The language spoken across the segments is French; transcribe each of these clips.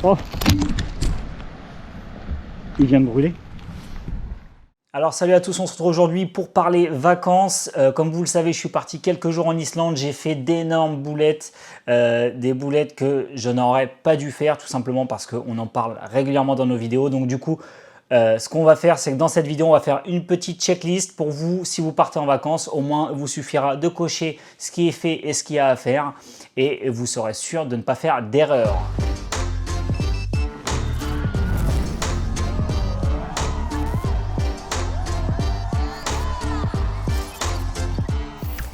Oh, il vient de brûler. Alors salut à tous, on se retrouve aujourd'hui pour parler vacances. Comme vous le savez, je suis parti quelques jours en Islande, j'ai fait d'énormes boulettes, des boulettes que je n'aurais pas dû faire tout simplement parce qu'on en parle régulièrement dans nos vidéos. Donc du coup, ce qu'on va faire, c'est que dans cette vidéo, on va faire une petite checklist pour vous. Si vous partez en vacances, au moins, il vous suffira de cocher ce qui est fait et ce qu'il y a à faire et vous serez sûr de ne pas faire d'erreur.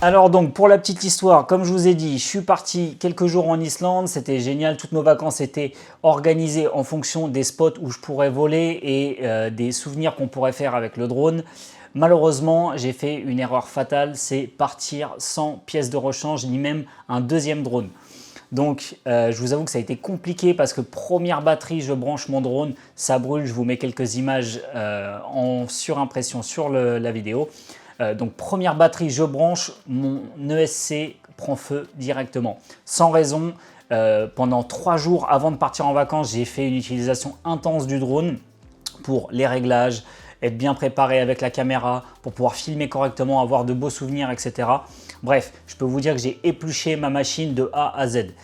Alors donc pour la petite histoire, comme je vous ai dit, je suis parti quelques jours en Islande, c'était génial, toutes nos vacances étaient organisées en fonction des spots où je pourrais voler et des souvenirs qu'on pourrait faire avec le drone. Malheureusement, j'ai fait une erreur fatale, c'est partir sans pièce de rechange ni même un deuxième drone. Donc je vous avoue que ça a été compliqué parce que première batterie, je branche mon drone, ça brûle, je vous mets quelques images en surimpression sur la vidéo. Donc première batterie, je branche, mon ESC prend feu directement. Sans raison, pendant 3 jours avant de partir en vacances, j'ai fait une utilisation intense du drone pour les réglages, être bien préparé avec la caméra, pour pouvoir filmer correctement, avoir de beaux souvenirs, etc. Bref, je peux vous dire que j'ai épluché ma machine de A à Z.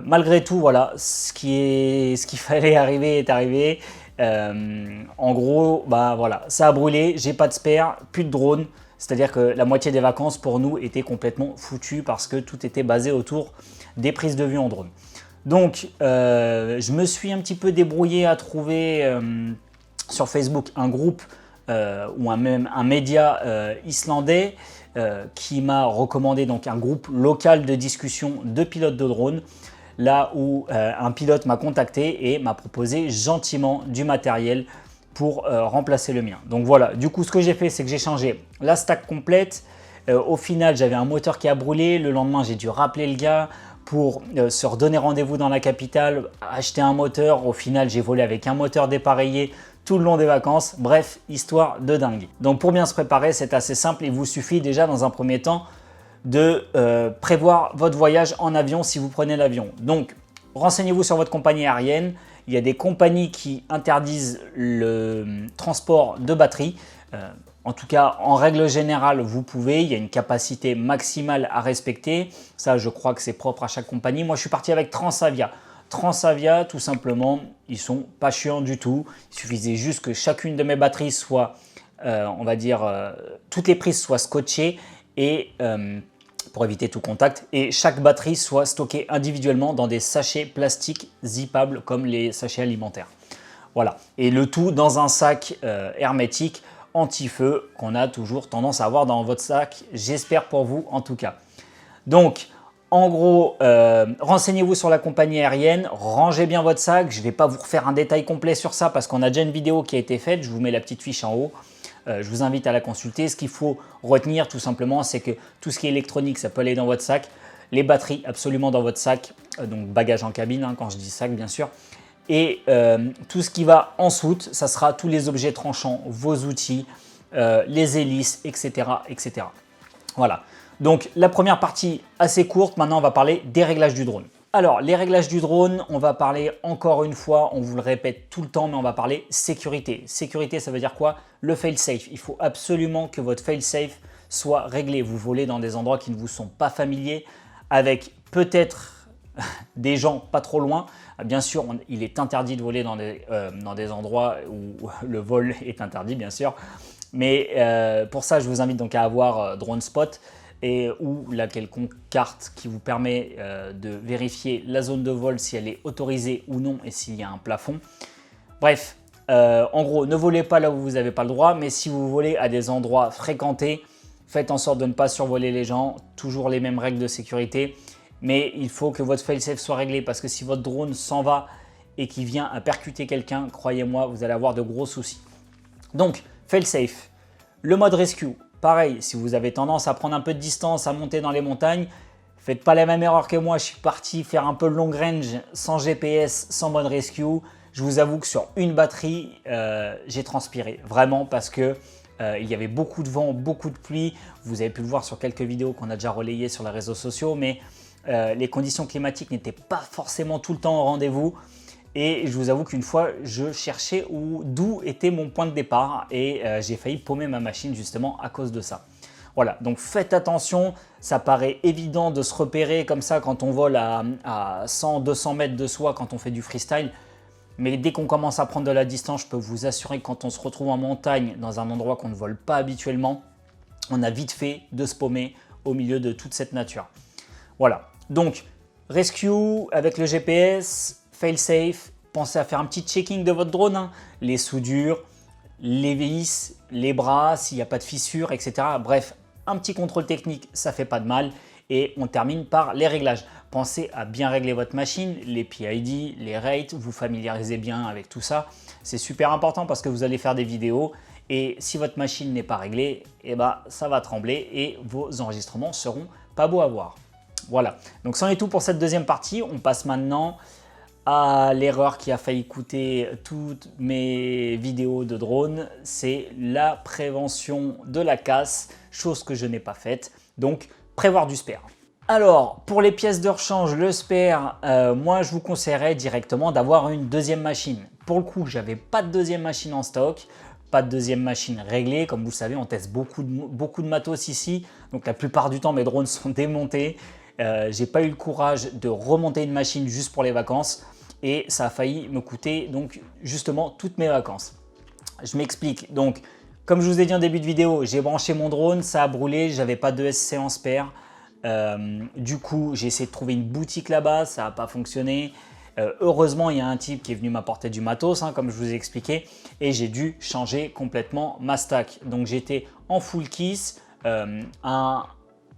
Malgré tout, voilà, ce qu'il fallait arriver est arrivé. En gros, bah voilà, ça a brûlé, j'ai pas de spare, plus de drone. C'est-à-dire que la moitié des vacances pour nous était complètement foutue parce que tout était basé autour des prises de vue en drone. Donc, je me suis un petit peu débrouillé à trouver sur Facebook un groupe ou même un média islandais qui m'a recommandé donc un groupe local de discussion de pilotes de drone. Là où un pilote m'a contacté et m'a proposé gentiment du matériel pour remplacer le mien. Donc voilà, du coup ce que j'ai fait, c'est que j'ai changé la stack complète. Au final, j'avais un moteur qui a brûlé. Le lendemain, j'ai dû rappeler le gars pour se redonner rendez-vous dans la capitale, acheter un moteur. Au final, j'ai volé avec un moteur dépareillé tout le long des vacances. Bref, histoire de dingue. Donc pour bien se préparer, c'est assez simple. Il vous suffit déjà dans un premier temps de prévoir votre voyage en avion si vous prenez l'avion. Donc, renseignez-vous sur votre compagnie aérienne. Il y a des compagnies qui interdisent le transport de batterie. En tout cas, en règle générale, vous pouvez. Il y a une capacité maximale à respecter. Ça, je crois que c'est propre à chaque compagnie. Moi, je suis parti avec Transavia. Transavia, tout simplement, ils sont pas chiants du tout. Il suffisait juste que chacune de mes batteries soit, on va dire, toutes les prises soient scotchées et pour éviter tout contact, et chaque batterie soit stockée individuellement dans des sachets plastiques zippables comme les sachets alimentaires. Voilà, et le tout dans un sac hermétique anti-feu qu'on a toujours tendance à avoir dans votre sac, j'espère pour vous en tout cas. Donc, en gros, renseignez-vous sur la compagnie aérienne, rangez bien votre sac. Je ne vais pas vous refaire un détail complet sur ça parce qu'on a déjà une vidéo qui a été faite, je vous mets la petite fiche en haut. Je vous invite à la consulter. Ce qu'il faut retenir tout simplement, c'est que tout ce qui est électronique, ça peut aller dans votre sac. Les batteries, absolument dans votre sac. Donc bagage en cabine, hein, quand je dis sac, bien sûr. Et tout ce qui va en soute, ça sera tous les objets tranchants, vos outils, les hélices, etc., etc. Voilà. Donc la première partie assez courte. Maintenant, on va parler des réglages du drone. Alors, les réglages du drone, on va parler encore une fois, on vous le répète tout le temps, mais on va parler sécurité. Sécurité, ça veut dire quoi? Le fail-safe. Il faut absolument que votre fail-safe soit réglé. Vous volez dans des endroits qui ne vous sont pas familiers, avec peut-être des gens pas trop loin. Bien sûr, il est interdit de voler dans des endroits où le vol est interdit, bien sûr. Mais pour ça, je vous invite donc à avoir DroneSpot ou la quelconque carte qui vous permet de vérifier la zone de vol, si elle est autorisée ou non et s'il y a un plafond. Bref, en gros, ne volez pas là où vous n'avez pas le droit, mais si vous volez à des endroits fréquentés, faites en sorte de ne pas survoler les gens, toujours les mêmes règles de sécurité, mais il faut que votre fail-safe soit réglé parce que si votre drone s'en va et qu'il vient à percuter quelqu'un, croyez-moi, vous allez avoir de gros soucis. Donc, fail-safe, le mode rescue. Pareil, si vous avez tendance à prendre un peu de distance, à monter dans les montagnes, faites pas la même erreur que moi. Je suis parti faire un peu long range, sans GPS, sans mode rescue. Je vous avoue que sur une batterie, j'ai transpiré. Vraiment parce que il y avait beaucoup de vent, beaucoup de pluie. Vous avez pu le voir sur quelques vidéos qu'on a déjà relayées sur les réseaux sociaux. Mais les conditions climatiques n'étaient pas forcément tout le temps au rendez-vous. Et je vous avoue qu'une fois, je cherchais d'où était mon point de départ et j'ai failli paumer ma machine justement à cause de ça. Voilà, donc faites attention, ça paraît évident de se repérer comme ça quand on vole à 100-200 mètres de soi quand on fait du freestyle. Mais dès qu'on commence à prendre de la distance, je peux vous assurer que quand on se retrouve en montagne, dans un endroit qu'on ne vole pas habituellement, on a vite fait de se paumer au milieu de toute cette nature. Voilà, donc rescue avec le GPS, fail-safe, pensez à faire un petit checking de votre drone, hein. Les soudures, les vis, les bras, s'il n'y a pas de fissures, etc. Bref, un petit contrôle technique, ça fait pas de mal. Et on termine par les réglages. Pensez à bien régler votre machine, les PID, les rates, vous familiarisez bien avec tout ça. C'est super important parce que vous allez faire des vidéos et si votre machine n'est pas réglée, eh ben, ça va trembler et vos enregistrements seront pas beaux à voir. Voilà, donc c'en est tout pour cette deuxième partie. On passe maintenant à l'erreur qui a failli coûter toutes mes vidéos de drone, c'est la prévention de la casse, chose que je n'ai pas faite, donc prévoir du spare. Alors, pour les pièces de rechange, le spare, moi je vous conseillerais directement d'avoir une deuxième machine. Pour le coup, j'avais pas de deuxième machine en stock, pas de deuxième machine réglée. Comme vous le savez, on teste beaucoup de matos ici, donc la plupart du temps mes drones sont démontés. J'ai pas eu le courage de remonter une machine juste pour les vacances et ça a failli me coûter donc justement toutes mes vacances. Je m'explique. Donc, comme je vous ai dit en début de vidéo, j'ai branché mon drone, ça a brûlé, j'avais pas de SC en spare. Du coup, j'ai essayé de trouver une boutique là-bas, ça n'a pas fonctionné. Heureusement, il y a un type qui est venu m'apporter du matos, hein, comme je vous ai expliqué, et j'ai dû changer complètement ma stack. Donc, j'étais en full kiss, un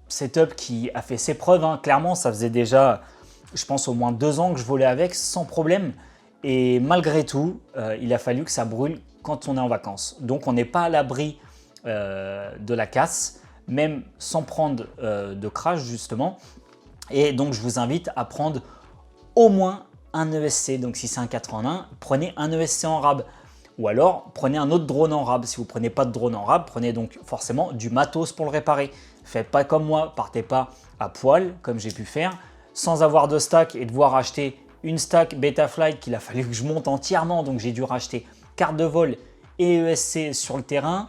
setup qui a fait ses preuves, hein. Clairement, ça faisait déjà, je pense, au moins 2 ans que je volais avec sans problème. Et malgré tout, il a fallu que ça brûle quand on est en vacances. Donc, on n'est pas à l'abri de la casse, même sans prendre de crash justement. Et donc, je vous invite à prendre au moins un ESC. Donc, si c'est un 4 en 1, prenez un ESC en rab. Ou alors, prenez un autre drone en rab. Si vous ne prenez pas de drone en rab, prenez donc forcément du matos pour le réparer. Faites pas comme moi, partez pas à poil, comme j'ai pu faire, sans avoir de stack et devoir acheter une stack Betaflight qu'il a fallu que je monte entièrement. Donc, j'ai dû racheter carte de vol et ESC sur le terrain.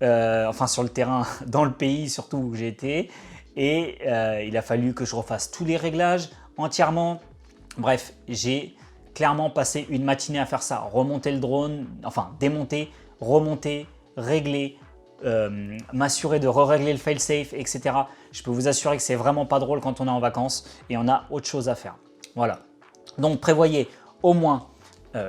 Enfin, sur le terrain, dans le pays surtout où j'ai été. Et il a fallu que je refasse tous les réglages entièrement. Bref, j'ai clairement passé une matinée à faire ça, remonter le drone, enfin démonter, remonter, régler, m'assurer de re-régler le fail-safe, etc. Je peux vous assurer que c'est vraiment pas drôle quand on est en vacances et on a autre chose à faire. Voilà. Donc prévoyez au moins,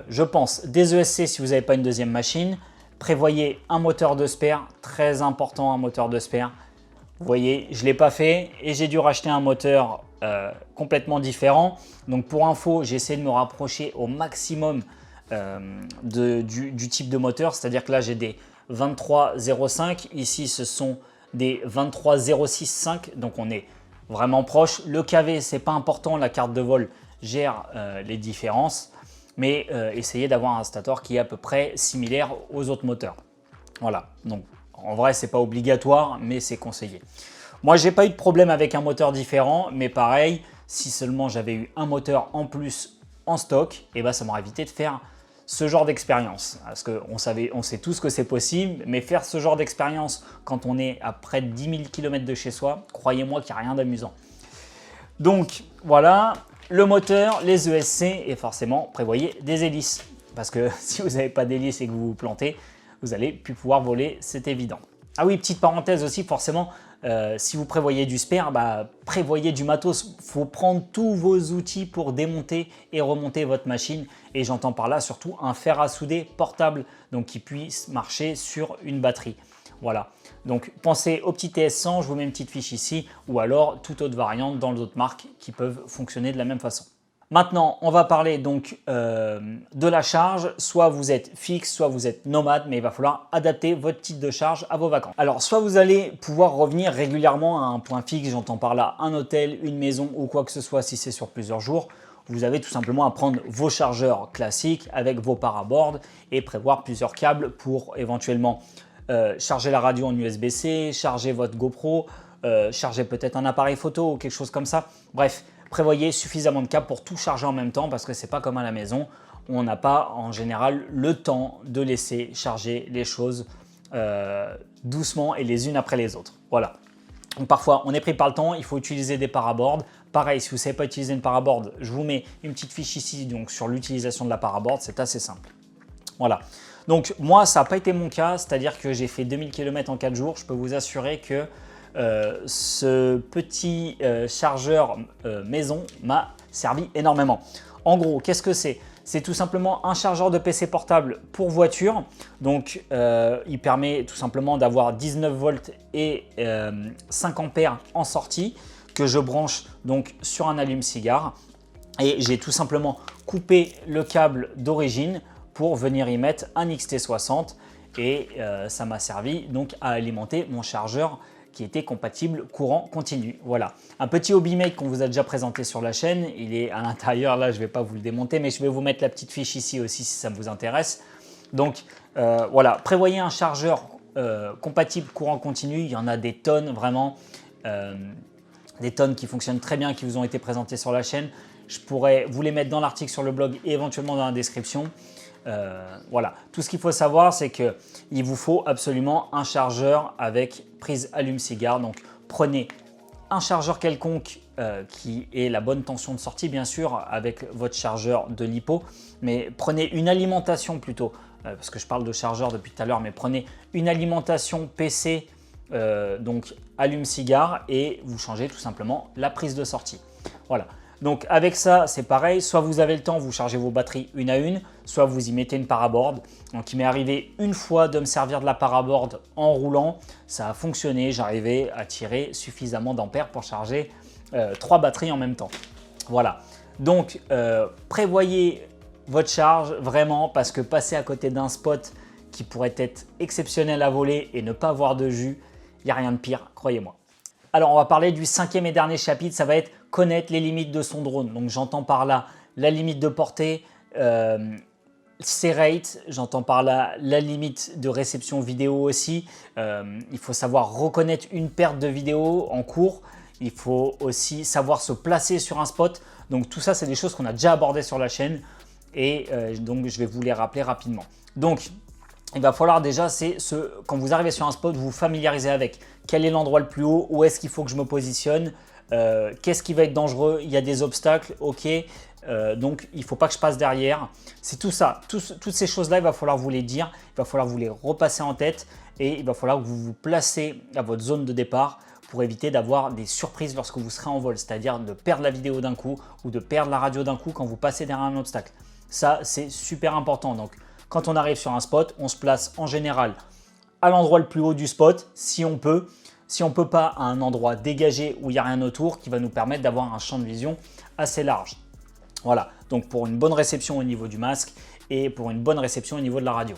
je pense, des ESC si vous n'avez pas une deuxième machine. Prévoyez un moteur de spare, très important un moteur de spare. Vous voyez, je ne l'ai pas fait et j'ai dû racheter un moteur complètement différent. Donc pour info, j'ai essayé de me rapprocher au maximum du type de moteur. C'est-à-dire que là, j'ai des 23.05. Ici, ce sont des 23.06.5. Donc on est vraiment proche. Le KV, ce n'est pas important. La carte de vol gère les différences. Mais essayez d'avoir un stator qui est à peu près similaire aux autres moteurs. Voilà, donc en vrai, ce n'est pas obligatoire, mais c'est conseillé. Moi, je n'ai pas eu de problème avec un moteur différent, mais pareil, si seulement j'avais eu un moteur en plus en stock, eh ben, ça m'aurait évité de faire ce genre d'expérience. Parce qu'on sait tous que c'est possible, mais faire ce genre d'expérience quand on est à près de 10 000 km de chez soi, croyez-moi qu'il n'y a rien d'amusant. Donc voilà, le moteur, les ESC et forcément prévoyez des hélices. Parce que si vous n'avez pas d'hélice et que vous vous plantez, vous n'allez plus pouvoir voler, c'est évident. Ah oui, petite parenthèse aussi, forcément, si vous prévoyez du spare, prévoyez du matos. Il faut prendre tous vos outils pour démonter et remonter votre machine. Et j'entends par là surtout un fer à souder portable, donc qui puisse marcher sur une batterie. Voilà, donc pensez au petit TS100, je vous mets une petite fiche ici, ou alors toute autre variante dans d'autres marques qui peuvent fonctionner de la même façon. Maintenant, on va parler donc de la charge. Soit vous êtes fixe, soit vous êtes nomade, mais il va falloir adapter votre type de charge à vos vacances. Alors, soit vous allez pouvoir revenir régulièrement à un point fixe, j'entends par là un hôtel, une maison ou quoi que ce soit si c'est sur plusieurs jours. Vous avez tout simplement à prendre vos chargeurs classiques avec vos paraboards et prévoir plusieurs câbles pour éventuellement charger la radio en USB-C, charger votre GoPro, charger peut-être un appareil photo ou quelque chose comme ça. Bref, prévoyez suffisamment de câbles pour tout charger en même temps parce que c'est pas comme à la maison. on n'a pas en général le temps de laisser charger les choses doucement et les unes après les autres. Voilà. Donc parfois, on est pris par le temps, il faut utiliser des paraboards. Pareil, si vous ne savez pas utiliser une paraboard, je vous mets une petite fiche ici donc, sur l'utilisation de la paraboard, c'est assez simple. Voilà. Donc moi, ça n'a pas été mon cas, c'est-à-dire que j'ai fait 2000 km en 4 jours. Je peux vous assurer que ce petit chargeur maison m'a servi énormément. En gros, qu'est-ce que c'est? C'est tout simplement un chargeur de PC portable pour voiture. Donc, il permet tout simplement d'avoir 19 volts et 5 ampères en sortie que je branche donc sur un allume-cigare. Et j'ai tout simplement coupé le câble d'origine pour venir y mettre un XT60 et ça m'a servi donc à alimenter mon chargeur qui était compatible courant continu. Voilà, un petit hobby make qu'on vous a déjà présenté sur la chaîne. Il est à l'intérieur, là je ne vais pas vous le démonter, mais je vais vous mettre la petite fiche ici aussi si ça vous intéresse. Donc voilà, prévoyez un chargeur compatible courant continu. Il y en a des tonnes vraiment, des tonnes qui fonctionnent très bien, qui vous ont été présentées sur la chaîne. Je pourrais vous les mettre dans l'article sur le blog et éventuellement dans la description. Voilà, tout ce qu'il faut savoir, c'est qu'il vous faut absolument un chargeur avec prise allume-cigare. Donc, prenez un chargeur quelconque qui ait la bonne tension de sortie, bien sûr, avec votre chargeur de LiPo. Mais prenez une alimentation plutôt, parce que je parle de chargeur depuis tout à l'heure, mais prenez une alimentation PC, donc allume-cigare, et vous changez tout simplement la prise de sortie. Voilà. Donc avec ça, c'est pareil, soit vous avez le temps, vous chargez vos batteries une à une, soit vous y mettez une paraboard. Donc il m'est arrivé une fois de me servir de la paraboard en roulant, ça a fonctionné, j'arrivais à tirer suffisamment d'ampères pour charger 3 batteries en même temps. Voilà, donc prévoyez votre charge vraiment parce que passer à côté d'un spot qui pourrait être exceptionnel à voler et ne pas avoir de jus, il n'y a rien de pire, croyez-moi. Alors, on va parler du 5e et dernier chapitre, ça va être connaître les limites de son drone. Donc, j'entends par là la limite de portée, ses rates, j'entends par là la limite de réception vidéo aussi. Il faut savoir reconnaître une perte de vidéo en cours. Il faut aussi savoir se placer sur un spot. Donc, tout ça, c'est des choses qu'on a déjà abordées sur la chaîne et donc, je vais vous les rappeler rapidement. Donc, il va falloir déjà, quand vous arrivez sur un spot, vous familiariser avec quel est l'endroit le plus haut, où est-ce qu'il faut que je me positionne, qu'est-ce qui va être dangereux, il y a des obstacles, ok, donc il ne faut pas que je passe derrière. C'est tout ça, toutes ces choses-là, il va falloir vous les dire, il va falloir vous les repasser en tête et il va falloir que vous vous placez à votre zone de départ pour éviter d'avoir des surprises lorsque vous serez en vol, c'est-à-dire de perdre la vidéo d'un coup ou de perdre la radio d'un coup quand vous passez derrière un obstacle. Ça, c'est super important. Donc, quand on arrive sur un spot, on se place en général à l'endroit le plus haut du spot, si on peut. Si on ne peut pas, à un endroit dégagé où il n'y a rien autour qui va nous permettre d'avoir un champ de vision assez large. Voilà, donc pour une bonne réception au niveau du masque et pour une bonne réception au niveau de la radio.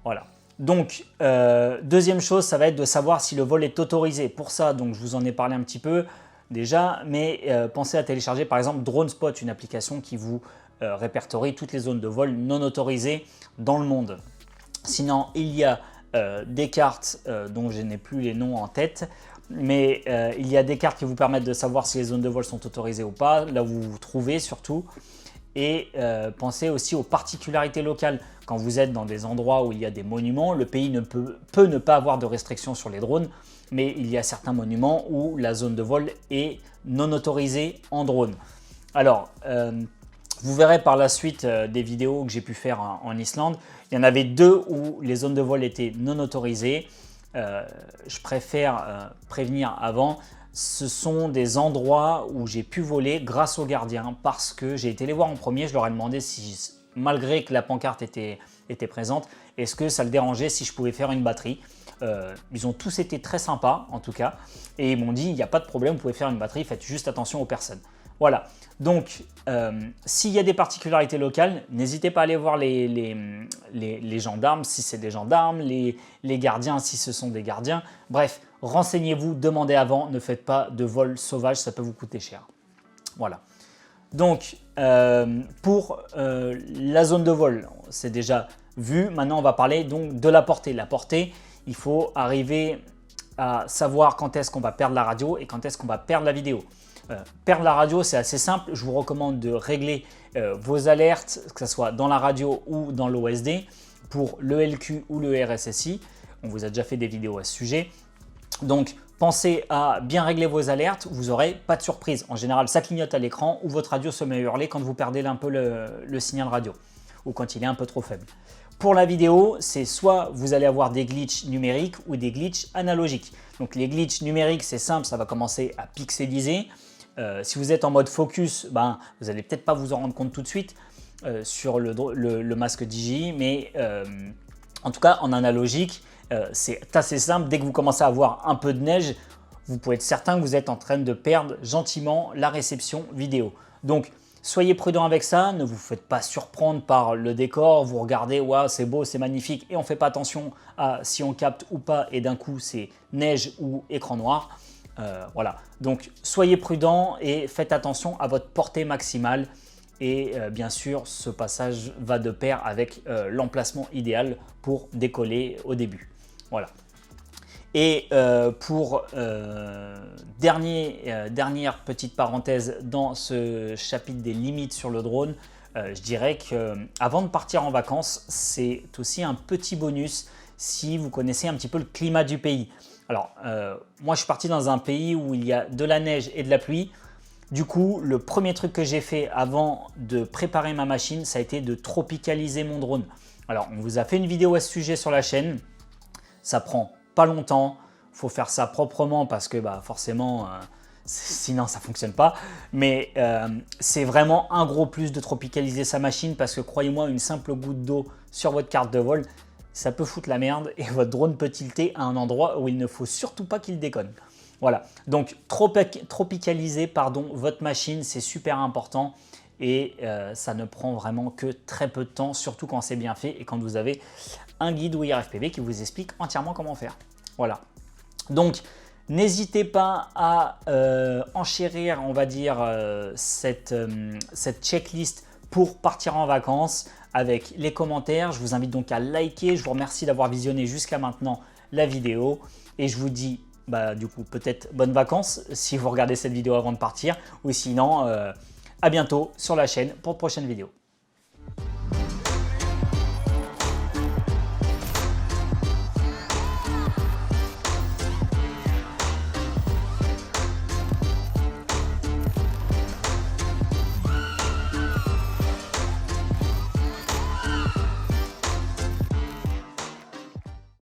Voilà. Donc, deuxième chose, ça va être de savoir si le vol est autorisé. Pour ça, donc, je vous en ai parlé un petit peu déjà, mais pensez à télécharger par exemple DroneSpot, une application qui vous répertorie toutes les zones de vol non autorisées dans le monde. Sinon, il y a des cartes dont je n'ai plus les noms en tête, mais il y a des cartes qui vous permettent de savoir si les zones de vol sont autorisées ou pas, là où vous vous trouvez surtout. Et pensez aussi aux particularités locales. Quand vous êtes dans des endroits où il y a des monuments, le pays peut ne pas avoir de restrictions sur les drones, mais il y a certains monuments où la zone de vol est non autorisée en drone. Alors, vous verrez par la suite des vidéos que j'ai pu faire en Islande. Il y en avait 2 où les zones de vol étaient non autorisées. Je préfère prévenir avant. Ce sont des endroits où j'ai pu voler grâce aux gardiens parce que j'ai été les voir en premier. Je leur ai demandé si, malgré que la pancarte était présente, est-ce que ça le dérangeait si je pouvais faire une batterie. Ils ont tous été très sympas en tout cas et ils m'ont dit il n'y a pas de problème, vous pouvez faire une batterie, faites juste attention aux personnes. Voilà, donc s'il y a des particularités locales, n'hésitez pas à aller voir les gendarmes si c'est des gendarmes, les gardiens si ce sont des gardiens. Bref, renseignez-vous, demandez avant, ne faites pas de vol sauvage, ça peut vous coûter cher. Voilà. Donc, pour la zone de vol, c'est déjà vu. Maintenant, on va parler donc de la portée. La portée, il faut arriver à savoir quand est-ce qu'on va perdre la radio et quand est-ce qu'on va perdre la vidéo. Perdre la radio, c'est assez simple. Je vous recommande de régler vos alertes, que ce soit dans la radio ou dans l'OSD, pour le LQ ou le RSSI. On vous a déjà fait des vidéos à ce sujet. Donc, pensez à bien régler vos alertes, vous n'aurez pas de surprise. En général, ça clignote à l'écran ou votre radio se met à hurler quand vous perdez un peu le signal radio ou quand il est un peu trop faible. Pour la vidéo, c'est soit vous allez avoir des glitches numériques ou des glitches analogiques. Donc les glitches numériques, c'est simple, ça va commencer à pixeliser. Si vous êtes en mode focus, vous n'allez peut-être pas vous en rendre compte tout de suite sur le masque DJI, mais en tout cas en analogique, c'est assez simple. Dès que vous commencez à avoir un peu de neige, vous pouvez être certain que vous êtes en train de perdre gentiment la réception vidéo. Donc, soyez prudent avec ça, ne vous faites pas surprendre par le décor, vous regardez, waouh, c'est beau, c'est magnifique, et on ne fait pas attention à si on capte ou pas, et d'un coup, c'est neige ou écran noir. Voilà, donc soyez prudent et faites attention à votre portée maximale. Et bien sûr, ce passage va de pair avec l'emplacement idéal pour décoller au début. Voilà. Et pour dernière petite parenthèse dans ce chapitre des limites sur le drone, je dirais qu'avant de partir en vacances, c'est aussi un petit bonus si vous connaissez un petit peu le climat du pays. Alors, moi je suis parti dans un pays où il y a de la neige et de la pluie. Du coup, le premier truc que j'ai fait avant de préparer ma machine, ça a été de tropicaliser mon drone. Alors, on vous a fait une vidéo à ce sujet sur la chaîne. Ça prend pas longtemps. Il faut faire ça proprement parce que forcément, sinon ça ne fonctionne pas. Mais c'est vraiment un gros plus de tropicaliser sa machine parce que croyez-moi, une simple goutte d'eau sur votre carte de vol, ça peut foutre la merde et votre drone peut tilter à un endroit où il ne faut surtout pas qu'il déconne. Voilà, donc tropicaliser votre machine, c'est super important et ça ne prend vraiment que très peu de temps, surtout quand c'est bien fait et quand vous avez un guide ou IRFPV qui vous explique entièrement comment faire. Voilà, donc n'hésitez pas à enchérir, on va dire, cette checklist pour partir en vacances avec les commentaires. Je vous invite donc à liker, je vous remercie d'avoir visionné jusqu'à maintenant la vidéo et je vous dis du coup peut-être bonnes vacances si vous regardez cette vidéo avant de partir ou sinon à bientôt sur la chaîne pour de prochaines vidéos.